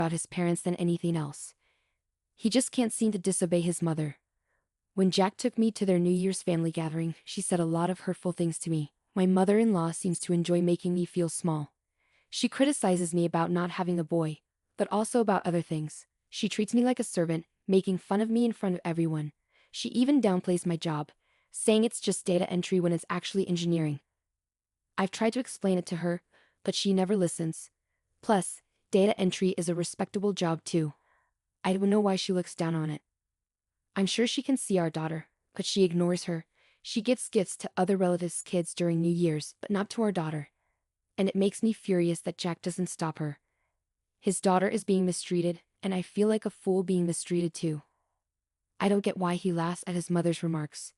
about his parents than anything else. He just can't seem to disobey his mother. When Jack took me to their New Year's family gathering, she said a lot of hurtful things to me. My mother-in-law seems to enjoy making me feel small. She criticizes me about not having a boy, but also about other things. She treats me like a servant, making fun of me in front of everyone. She even downplays my job, saying it's just data entry when it's actually engineering. I've tried to explain it to her, but she never listens. Plus, data entry is a respectable job too. I don't know why she looks down on it. I'm sure she can see our daughter, but she ignores her. She gives gifts to other relatives' kids during New Year's, but not to our daughter. And it makes me furious that Jack doesn't stop her. His daughter is being mistreated, and I feel like a fool being mistreated too. I don't get why he laughs at his mother's remarks.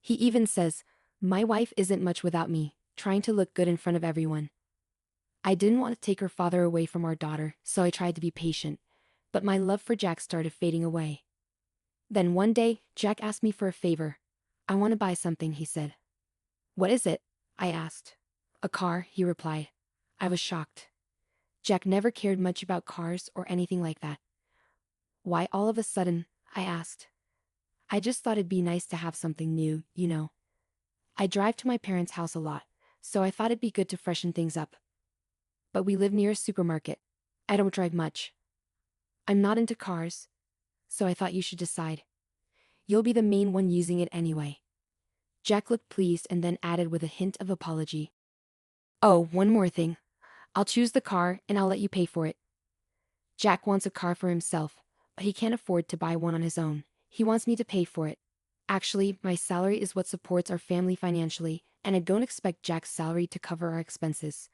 He even says, "My wife isn't much without me," trying to look good in front of everyone. I didn't want to take her father away from our daughter, so I tried to be patient, but my love for Jack started fading away. Then one day, Jack asked me for a favor. "I want to buy something," he said. "What is it?" I asked. "A car," he replied. I was shocked. Jack never cared much about cars or anything like that. "Why all of a sudden?" I asked. "I just thought it'd be nice to have something new, you know. I drive to my parents' house a lot, so I thought it'd be good to freshen things up. But we live near a supermarket. I don't drive much. I'm not into cars, so I thought you should decide. You'll be the main one using it anyway." Jack looked pleased and then added with a hint of apology, "Oh, one more thing. I'll choose the car and I'll let you pay for it." Jack wants a car for himself, but he can't afford to buy one on his own. He wants me to pay for it. Actually, my salary is what supports our family financially, and I don't expect Jack's salary to cover our expenses.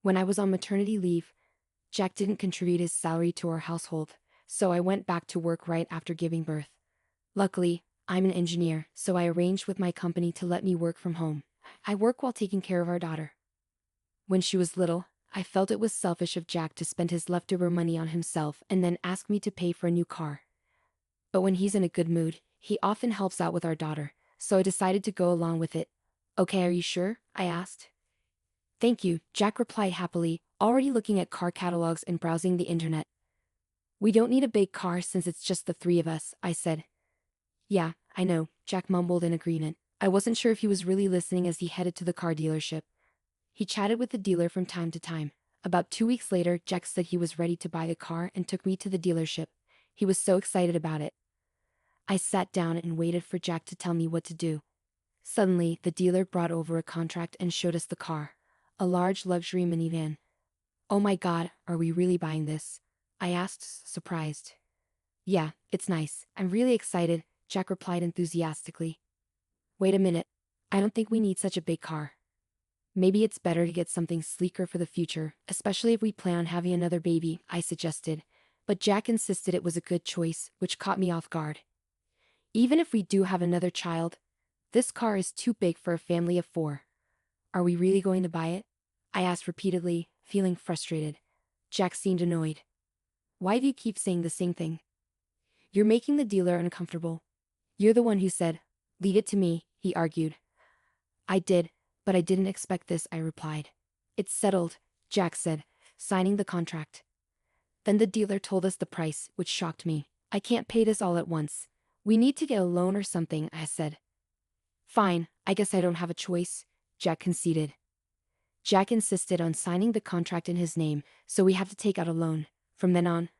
When I was on maternity leave, Jack didn't contribute his salary to our household, so I went back to work right after giving birth. Luckily, I'm an engineer, so I arranged with my company to let me work from home. I work while taking care of our daughter. When she was little, I felt it was selfish of Jack to spend his leftover money on himself and then ask me to pay for a new car. But when he's in a good mood, he often helps out with our daughter, so I decided to go along with it. "Okay, are you sure?" I asked. "Thank you," Jack replied happily, already looking at car catalogs and browsing the internet. "We don't need a big car since it's just the three of us," I said. "Yeah, I know," Jack mumbled in agreement. I wasn't sure if he was really listening as he headed to the car dealership. He chatted with the dealer from time to time. About 2 weeks later, Jack said he was ready to buy a car and took me to the dealership. He was so excited about it. I sat down and waited for Jack to tell me what to do. Suddenly, the dealer brought over a contract and showed us the car. A large luxury minivan. "Oh my God, are we really buying this?" I asked, surprised. "Yeah, it's nice. I'm really excited," Jack replied enthusiastically. "Wait a minute. I don't think we need such a big car. Maybe it's better to get something sleeker for the future, especially if we plan on having another baby," I suggested. But Jack insisted it was a good choice, which caught me off guard. "Even if we do have another child, this car is too big for a family of 4. Are we really going to buy it?" I asked repeatedly, feeling frustrated. Jack seemed annoyed. "Why do you keep saying the same thing? You're making the dealer uncomfortable. You're the one who said, 'Leave it to me,'" he argued. "I did, but I didn't expect this," I replied. "It's settled," Jack said, signing the contract. Then the dealer told us the price, which shocked me. "I can't pay this all at once. We need to get a loan or something," I said. "Fine, I guess I don't have a choice," Jack conceded. Jack insisted on signing the contract in his name, so we had to take out a loan. From then on,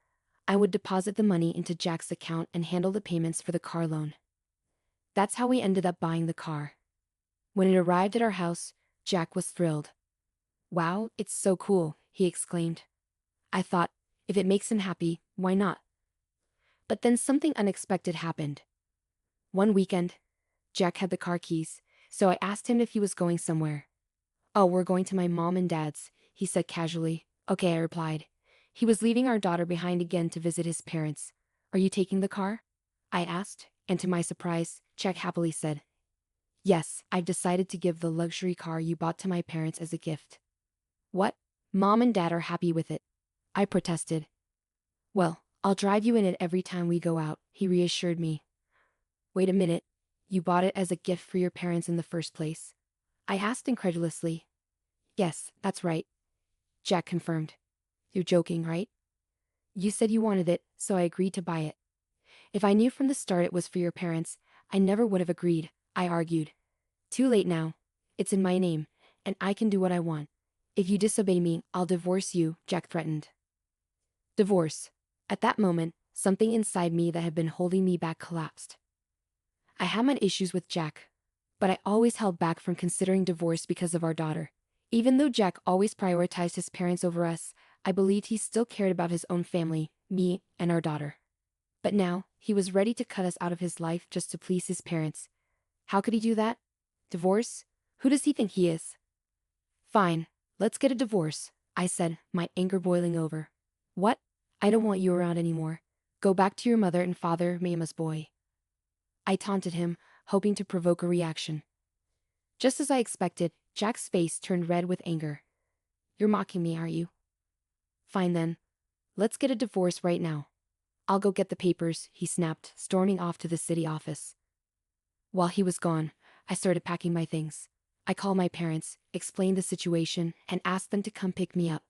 I would deposit the money into Jack's account and handle the payments for the car loan. That's how we ended up buying the car. When it arrived at our house, Jack was thrilled. "Wow, it's so cool," he exclaimed. I thought, if it makes him happy, why not? But then something unexpected happened. One weekend, Jack had the car keys, so I asked him if he was going somewhere. "Oh, we're going to my mom and dad's," he said casually. "Okay," I replied. He was leaving our daughter behind again to visit his parents. "Are you taking the car?" I asked, and to my surprise, Jack happily said, "Yes, I've decided to give the luxury car you bought to my parents as a gift." "What? Mom and Dad are happy with it?" I protested. "Well, I'll drive you in it every time we go out," he reassured me. "Wait a minute, you bought it as a gift for your parents in the first place?" I asked incredulously. "Yes, that's right," Jack confirmed. "You're joking, right?" You said you wanted it, so I agreed to buy it. If I knew from the start it was for your parents, I never would have agreed, I argued. Too late now. It's in my name, and I can do what I want. If you disobey me, I'll divorce you, Jack threatened. Divorce. At that moment, something inside me that had been holding me back collapsed. I had my issues with Jack, but I always held back from considering divorce because of our daughter. Even though Jack always prioritized his parents over us, I believed he still cared about his own family, me, and our daughter. But now, he was ready to cut us out of his life just to please his parents. How could he do that? Divorce? Who does he think he is? Fine, let's get a divorce, I said, my anger boiling over. What? I don't want you around anymore. Go back to your mother and father, mama's boy. I taunted him, hoping to provoke a reaction. Just as I expected, Jack's face turned red with anger. You're mocking me, are you? Fine then. Let's get a divorce right now. I'll go get the papers, he snapped, storming off to the city office. While he was gone, I started packing my things. I called my parents, explained the situation, and asked them to come pick me up.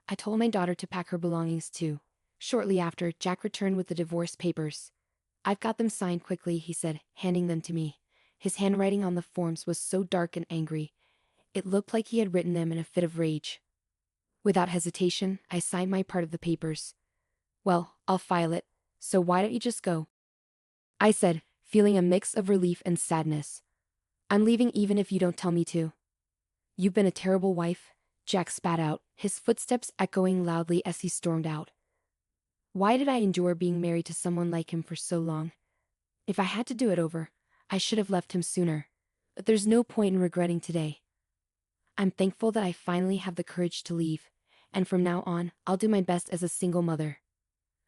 I told my daughter to pack her belongings too. Shortly after, Jack returned with the divorce papers. I've got them signed quickly, he said, handing them to me. His handwriting on the forms was so dark and angry. It looked like he had written them in a fit of rage. Without hesitation, I signed my part of the papers. Well, I'll file it, so why don't you just go? I said, feeling a mix of relief and sadness. I'm leaving even if you don't tell me to. You've been a terrible wife, Jack spat out, his footsteps echoing loudly as he stormed out. Why did I endure being married to someone like him for so long? If I had to do it over, I should have left him sooner. But there's no point in regretting today. I'm thankful that I finally have the courage to leave, and from now on, I'll do my best as a single mother.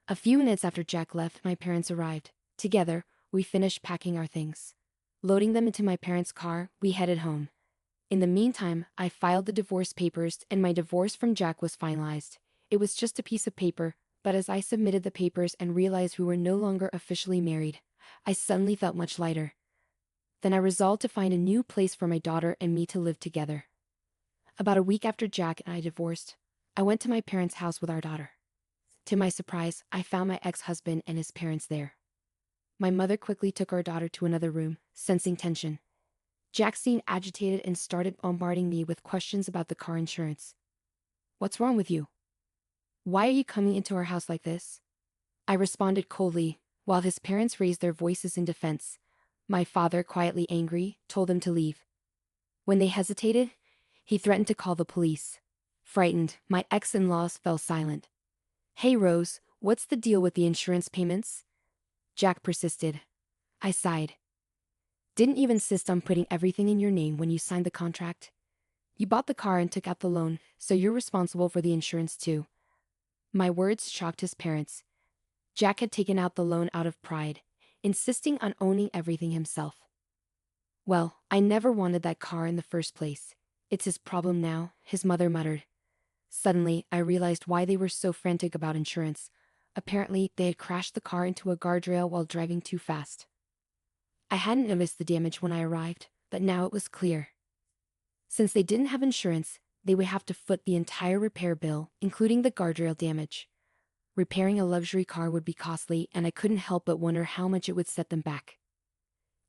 A few minutes after Jack left, my parents arrived. Together, we finished packing our things. Loading them into my parents' car, we headed home. In the meantime, I filed the divorce papers and my divorce from Jack was finalized. It was just a piece of paper, but as I submitted the papers and realized we were no longer officially married, I suddenly felt much lighter. Then I resolved to find a new place for my daughter and me to live together. About a week after Jack and I divorced, I went to my parents' house with our daughter. To my surprise, I found my ex-husband and his parents there. My mother quickly took our daughter to another room, sensing tension. Jack seemed agitated and started bombarding me with questions about the car insurance. What's wrong with you? Why are you coming into our house like this? I responded coldly, while his parents raised their voices in defense. My father, quietly angry, told them to leave. When they hesitated, he threatened to call the police. Frightened, my ex-in-laws fell silent. Hey Rose, what's the deal with the insurance payments? Jack persisted. I sighed. Didn't you insist on putting everything in your name when you signed the contract? You bought the car and took out the loan, so you're responsible for the insurance too. My words shocked his parents. Jack had taken out the loan out of pride, insisting on owning everything himself. Well, I never wanted that car in the first place. It's his problem now, his mother muttered. Suddenly, I realized why they were so frantic about insurance. Apparently, they had crashed the car into a guardrail while driving too fast. I hadn't noticed the damage when I arrived, but now it was clear. Since they didn't have insurance, they would have to foot the entire repair bill, including the guardrail damage. Repairing a luxury car would be costly, and I couldn't help but wonder how much it would set them back.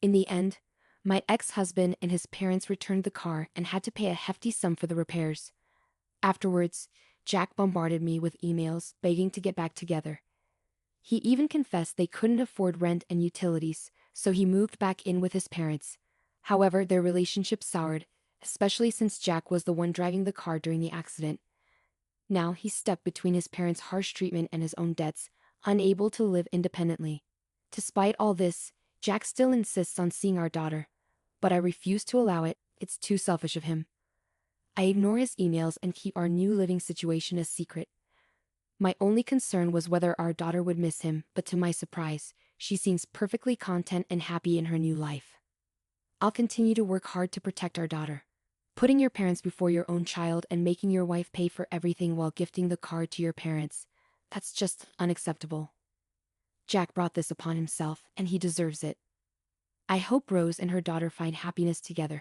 In the end, my ex-husband and his parents returned the car and had to pay a hefty sum for the repairs. Afterwards, Jack bombarded me with emails begging to get back together. He even confessed they couldn't afford rent and utilities, so he moved back in with his parents. However, their relationship soured, especially since Jack was the one driving the car during the accident. Now he's stuck between his parents' harsh treatment and his own debts, unable to live independently. Despite all this, Jack still insists on seeing our daughter, but I refuse to allow it. It's too selfish of him. I ignore his emails and keep our new living situation a secret. My only concern was whether our daughter would miss him, but to my surprise, she seems perfectly content and happy in her new life. I'll continue to work hard to protect our daughter. Putting your parents before your own child and making your wife pay for everything while gifting the car to your parents, that's just unacceptable. Jack brought this upon himself, and he deserves it. I hope Rose and her daughter find happiness together.